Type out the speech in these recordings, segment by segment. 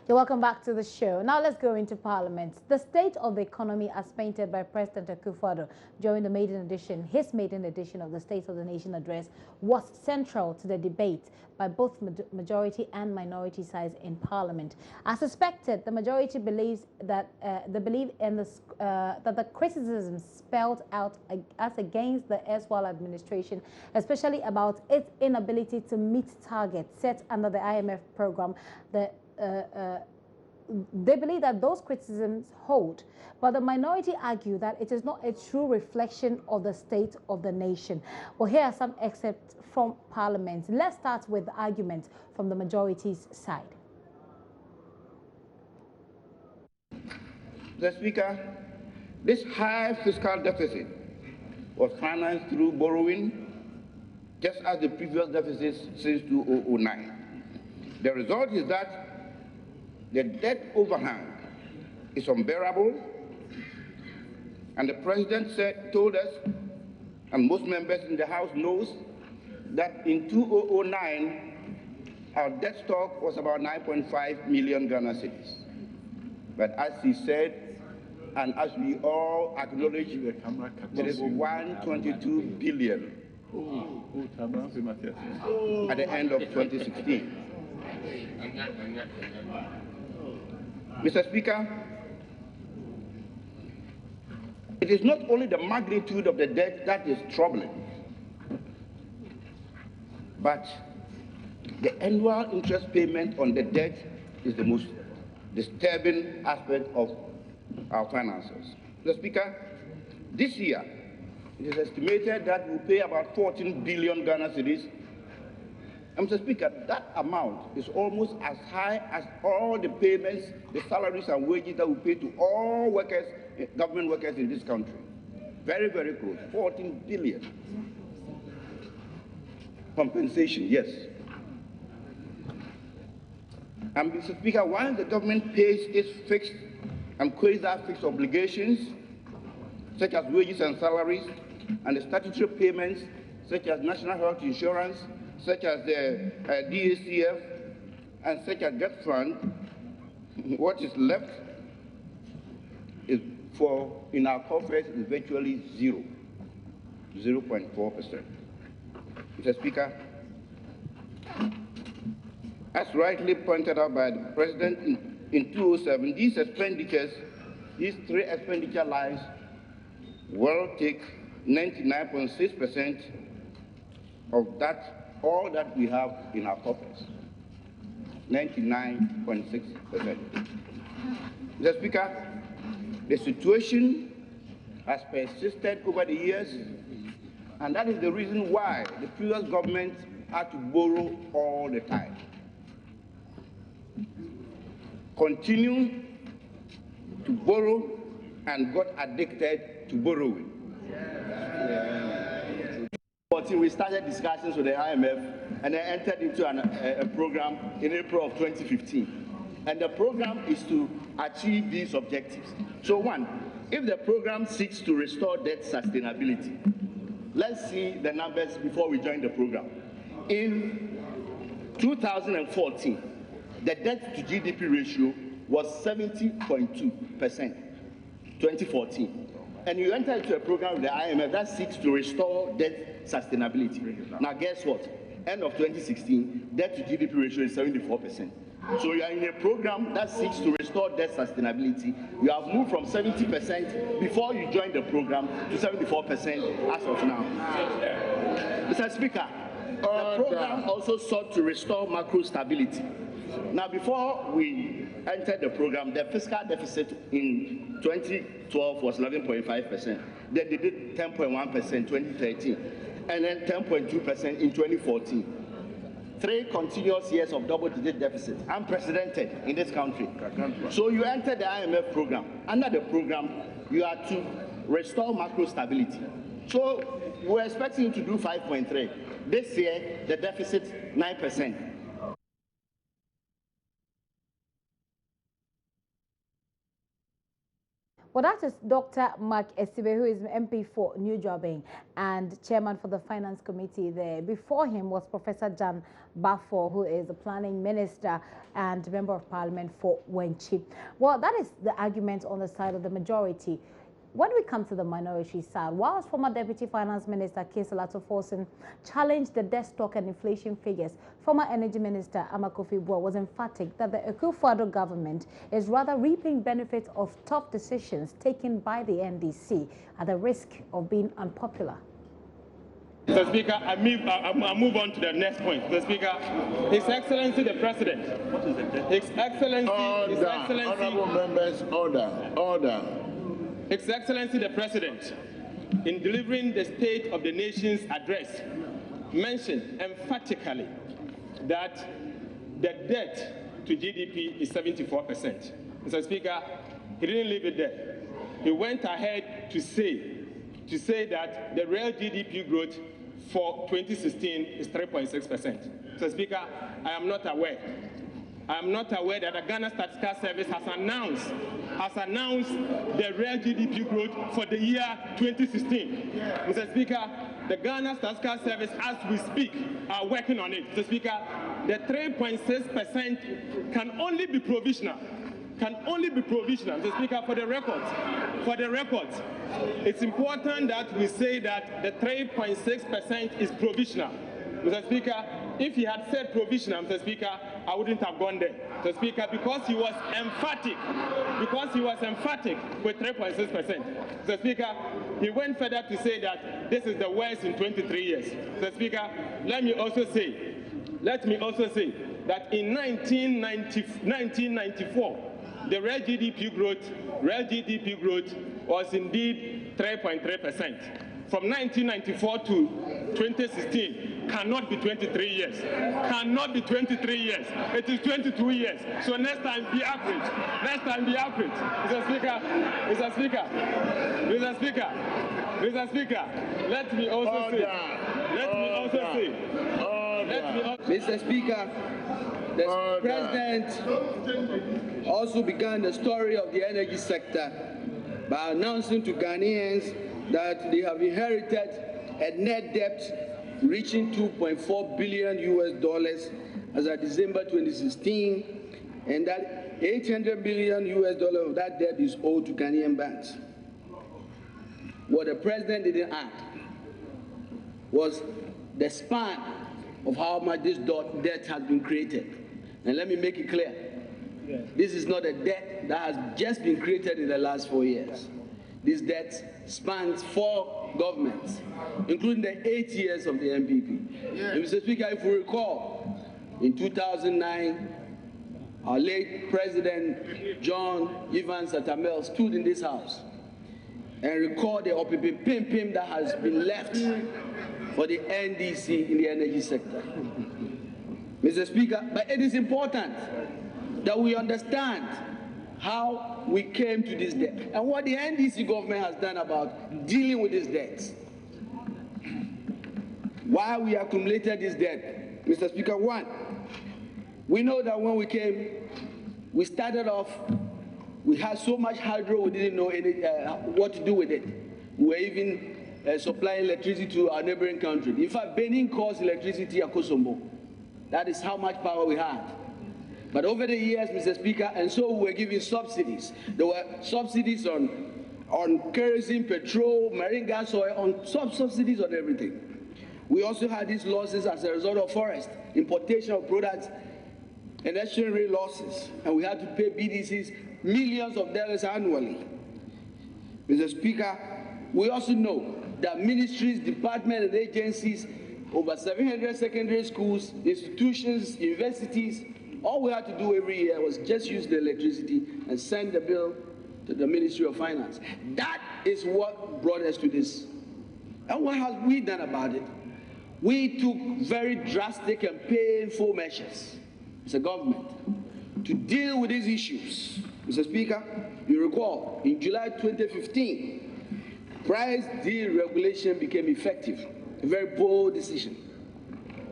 You're welcome back to the show. Now let's go into Parliament. The state of the economy as painted by President Akufo-Addo during his maiden edition of the State of the Nation address was central to the debate by both majority and minority sides in Parliament. As expected, the majority believes that that the criticism spelled out as against the erstwhile administration, especially about its inability to meet targets set under the IMF program, they believe that those criticisms hold, but the minority argue that it is not a true reflection of the state of the nation. Well, here are some excerpts from Parliament. Let's start with the argument from the majority's side. The Speaker, this high fiscal deficit was financed through borrowing, just as the previous deficits since 2009. The result is that the debt overhang is unbearable, and the President told us, and most members in the House knows, that in 2009, our debt stock was about 9.5 million Ghana cedis. But as he said, and as we all acknowledge, it is 122 billion at the end of 2016. Mr. Speaker, it is not only the magnitude of the debt that is troubling, but the annual interest payment on the debt is the most disturbing aspect of our finances. Mr. Speaker, this year, it is estimated that we'll pay about 14 billion Ghana cedis. And Mr. Speaker, that amount is almost as high as all the payments, the salaries and wages that we pay to all workers, government workers in this country. Very, very close, 14 billion. Compensation, yes. And Mr. Speaker, once the government pays its fixed and quasi-fixed obligations, such as wages and salaries, and the statutory payments, such as national health insurance, such as the DACF, and such as debt fund, what is left is in our coffers is virtually 0.4%. Mr. Speaker, as rightly pointed out by the President in 2007, these three expenditure lines will take 99.6% of that, all that we have in our coffers. 99.6%. Mr. Speaker, the situation has persisted over the years, and that is the reason why the previous government had to borrow all the time. Continue to borrow and got addicted to borrowing. We started discussions with the IMF and then entered into a program in April of 2015. And the program is to achieve these objectives. So one, if the program seeks to restore debt sustainability, let's see the numbers before we join the program. In 2014, the debt to GDP ratio was 70.2%, 2014. And you enter into a program with the IMF that seeks to restore debt sustainability. Now guess what? End of 2016, debt to GDP ratio is 74%. So you are in a program that seeks to restore debt sustainability. You have moved from 70% before you joined the program to 74% as of now. Mr. Speaker, the program also sought to restore macro stability. Now, before we entered the program, the fiscal deficit in 2012 was 11.5%. Then they did 10.1% in 2013, and then 10.2% in 2014. 3 continuous years of double-digit deficit, unprecedented in this country. So you entered the IMF program. Under the program, you are to restore macro stability. So we're expecting you to do 5.3. This year, the deficit 9%. Well, that is Dr. Mark Esibe, who is MP for New Jobbing and chairman for the Finance Committee there. Before him was Professor Jan Baffour, who is the planning minister and member of parliament for Wenchi. Well, that is the argument on the side of the majority. When we come to the minority side, whilst former Deputy Finance Minister Kese Latofosin challenged the debt stock and inflation figures, former Energy Minister Amakofi Buah was emphatic that the Akufo-Addo government is rather reaping benefits of tough decisions taken by the NDC at the risk of being unpopular. Mr. Speaker, I move on to the next point. Mr. Speaker, His Excellency the President. What is it? His Excellency. Honourable members, order. His Excellency the President, in delivering the State of the Nation's address, mentioned emphatically that the debt to GDP is 74%. Mr. Speaker, he didn't leave it there. He went ahead to say that the real GDP growth for 2016 is 3.6%. Mr. Speaker, I am not aware that the Ghana Statistical Service has announced the real GDP growth for the year 2016. Mr. Speaker, the Ghana Statistical Service, as we speak, are working on it. Mr. Speaker, the 3.6% can only be provisional. Mr. Speaker, for the records, it's important that we say that the 3.6% is provisional. Mr. Speaker, if he had said provisional, Mr. Speaker, I wouldn't have gone there. Mr. Speaker, because he was emphatic with 3.6%. Mr. Speaker, he went further to say that this is the worst in 23 years. Mr. Speaker, let me also say that in 1994, the real GDP growth was indeed 3.3%. From 1994 to 2016 cannot be 23 years. It is 22 years. So next time be average. Mr. Speaker, let me also say. Mr. Speaker, the President also began the story of the energy sector by announcing to Ghanaians that they have inherited a net debt reaching $2.4 billion as of December 2016, and that $800 billion of that debt is owed to Ghanaian banks. What the President didn't add was the span of how much this debt has been created. And let me make it clear, this is not a debt that has just been created in the last 4 years. This debt spans 4 governments, including the 8 years of the MPP. And Mr. Speaker, if we recall, in 2009, our late President John Evans Atamel stood in this house and recalled the opipim that has been left for the NDC in the energy sector. Mr. Speaker, but it is important that we understand how we came to this debt and what the NDC government has done about dealing with this debt. Why we accumulated this debt, Mr. Speaker. One, we know that when we came, we started off, we had so much hydro, we didn't know what to do with it. We were even supplying electricity to our neighboring country. In fact, Benin caused electricity at Kosombo. That is how much power we had. But over the years, Mr. Speaker, and so we were giving subsidies. There were subsidies on kerosene, petrol, marine gas oil, on subsidies on everything. We also had these losses as a result of forest, importation of products, and exchange rate losses. And we had to pay BDCs millions of dollars annually. Mr. Speaker, we also know that ministries, departments, and agencies, over 700 secondary schools, institutions, universities, all we had to do every year was just use the electricity and send the bill to the Ministry of Finance. That is what brought us to this. And what have we done about it? We took very drastic and painful measures as a government to deal with these issues. Mr. Speaker, you recall, in July 2015, price deregulation became effective, a very bold decision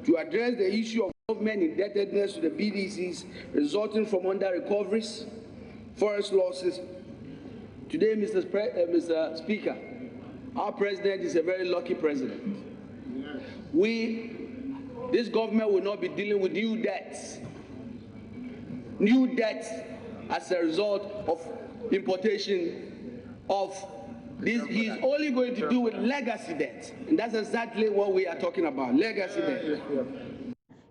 to address the issue of government indebtedness to the BDCs resulting from under-recoveries, forest losses, Today, Mr. Speaker, our president is a very lucky president. This government will not be dealing with new debts as a result of importation of this. He's only going to do with legacy debt, and that's exactly what we are talking about, legacy debt.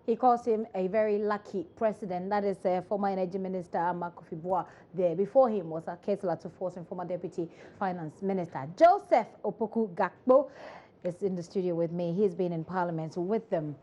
He calls him a very lucky president. That is former Energy Minister Ama Kofi-Boah. There before him was Kessel Atuforsen, former Deputy Finance Minister. Joseph Opoku-Gakpo is in the studio with me. He's been in Parliament with them.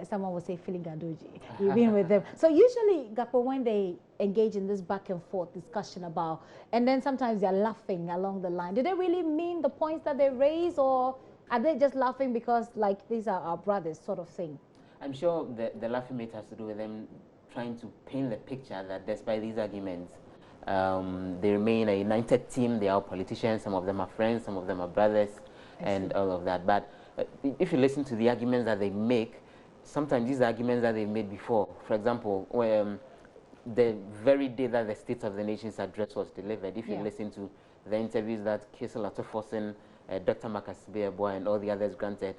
Someone will say feeling Gadoji. You've been with them. So usually, Gakpo, when they engage in this back and forth discussion about, and then sometimes they're laughing along the line, do they really mean the points that they raise, or are they just laughing because like these are our brothers sort of thing? I'm sure the laughing mate has to do with them trying to paint the picture that despite these arguments, they remain a united team. They are politicians. Some of them are friends. Some of them are brothers, and all of that. But if you listen to the arguments that they make, sometimes these arguments that they made before. For example, the very day that the State of the Nation's address was delivered, if you listen to the interviews that Kessel Atuforsen, Dr. Makasibe Eboah, and all the others granted,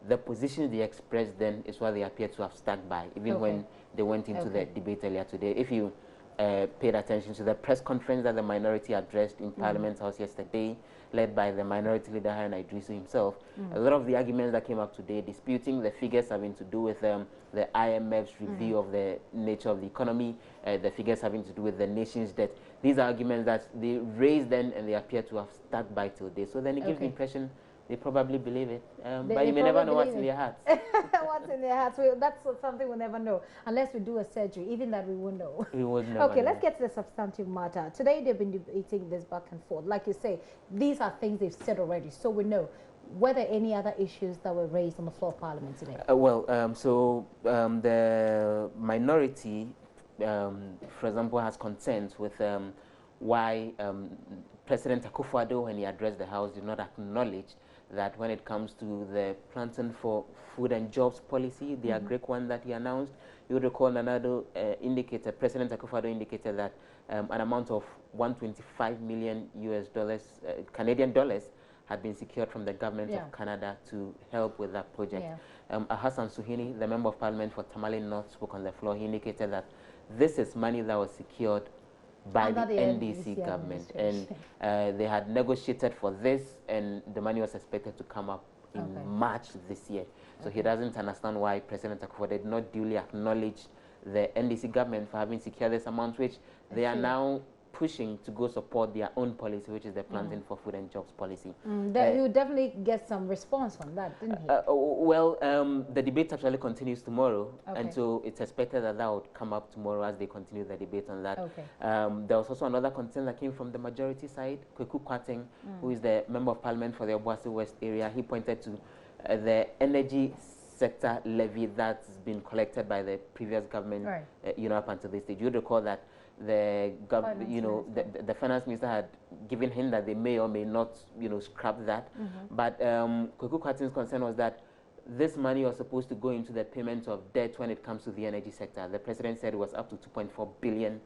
the positions they expressed then is what they appear to have stuck by, even when they went into the debate earlier today. If you paid attention to the press conference that the minority addressed in Parliament House yesterday, led by the minority leader, Haruna Iddrisu himself, a lot of the arguments that came up today, disputing the figures having to do with the IMF's review of the nature of the economy, the figures having to do with the nation's debt. These are arguments that they raised then and they appear to have stuck by till today. So then it gives the impression they probably believe it, but you may never know what's in their hearts. What's in their hearts? That's something we'll never know. Unless we do a surgery, even that we won't know. We would never Okay, know. let's get to the substantive matter. Today they've been debating this back and forth. Like you say, these are things they've said already, so we know. Were there any other issues that were raised on the floor of Parliament today? The minority, for example, has concerns with why President Akufo-Addo, when he addressed the House, did not acknowledge that when it comes to the Planting for Food and Jobs policy, the agric one that he announced, you would recall President Akufo-Addo indicated that an amount of $125 million Canadian dollars had been secured from the government of Canada to help with that project. Hassan Suhuyini, the Member of Parliament for Tamale North, spoke on the floor. He indicated that this is money that was secured by the NDC government, and they had negotiated for this, and the money was expected to come up in March this year. So he doesn't understand why President Akufo did not duly acknowledge the NDC government for having secured this amount, which they are now pushing to go support their own policy, which is the Planting for Food and Jobs policy. He would definitely get some response from that, didn't he? The debate actually continues tomorrow, and so it's expected that that would come up tomorrow as they continue the debate on that. There was also another concern that came from the majority side. Kweku Kwarteng, who is the Member of Parliament for the Obuasi West area, he pointed to the energy sector levy that's been collected by the previous government, up until this stage. You recall that the finance minister had given him that they may or may not, scrap that. But Kweku Kwarteng's concern was that this money was supposed to go into the payment of debt when it comes to the energy sector. The president said it was up to $2.4 billion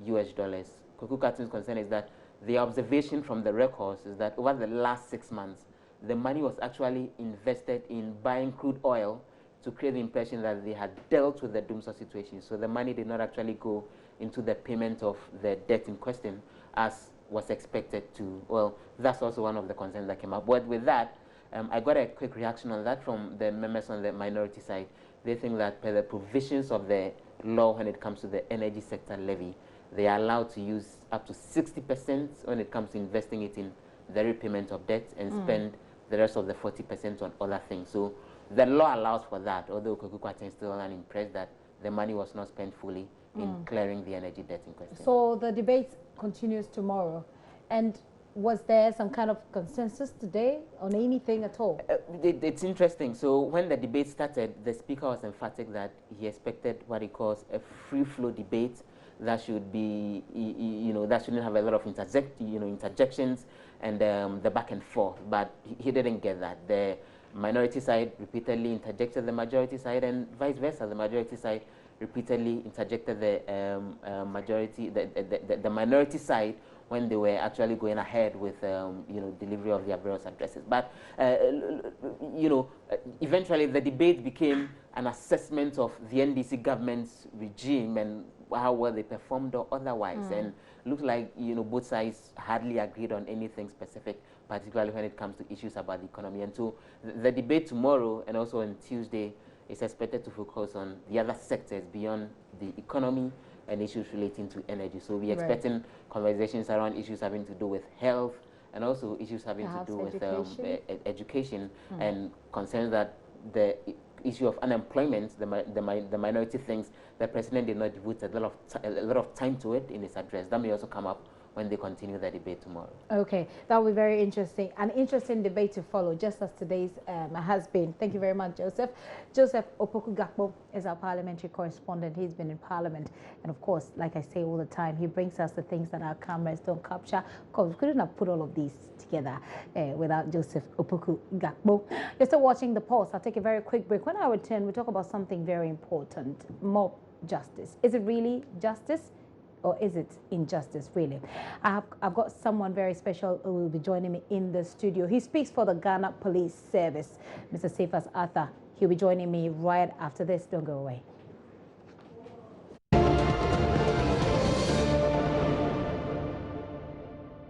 US dollars. Kweku Kwarteng's concern is that the observation from the records is that over the last 6 months, the money was actually invested in buying crude oil to create the impression that they had dealt with the Dumsor situation. So the money did not actually go into the payment of the debt in question as was expected to. Well, that's also one of the concerns that came up. But with that, I got a quick reaction on that from the members on the minority side. They think that per the provisions of the law when it comes to the energy sector levy, they are allowed to use up to 60% when it comes to investing it in the repayment of debt and spend the rest of the 40% on other things. So the law allows for that, although Kweku Kwarteng is still unimpressed that the money was not spent fully in clearing the energy debt in question. So the debate continues tomorrow. And was there some kind of consensus today on anything at all? It's interesting. So when the debate started, the speaker was emphatic that he expected what he calls a free-flow debate that should be, that shouldn't have a lot of interjections and the back and forth. But he didn't get that. The minority side repeatedly interjected the majority side, and vice versa. The majority side repeatedly interjected the minority side when they were actually going ahead with delivery of their various addresses. But eventually the debate became an assessment of the NDC government's regime and how well they performed or otherwise, and looks like both sides hardly agreed on anything specific, particularly when it comes to issues about the economy. And so the debate tomorrow and also on Tuesday is expected to focus on the other sectors beyond the economy and issues relating to energy. So we're expecting conversations around issues having to do with health and also issues having to do with education and concerns that the issue of unemployment, the minority thinks the president did not devote a lot of time to it in his address. That may also come up when they continue the debate tomorrow. Okay, that will be very interesting. An interesting debate to follow, just as today's has been. Thank you very much, Joseph. Joseph Opoku-Gakpo is our parliamentary correspondent. He's been in Parliament. And of course, like I say all the time, he brings us the things that our cameras don't capture. Of course, we couldn't have put all of these together without Joseph Opoku-Gakpo. You're still watching The Pulse. I'll take a very quick break. When I return, we'll talk about something very important, mob justice. Is it really justice? Or is it injustice, really? I've got someone very special who will be joining me in the studio. He speaks for the Ghana Police Service, Mr. Cephas Arthur. He'll be joining me right after this. Don't go away.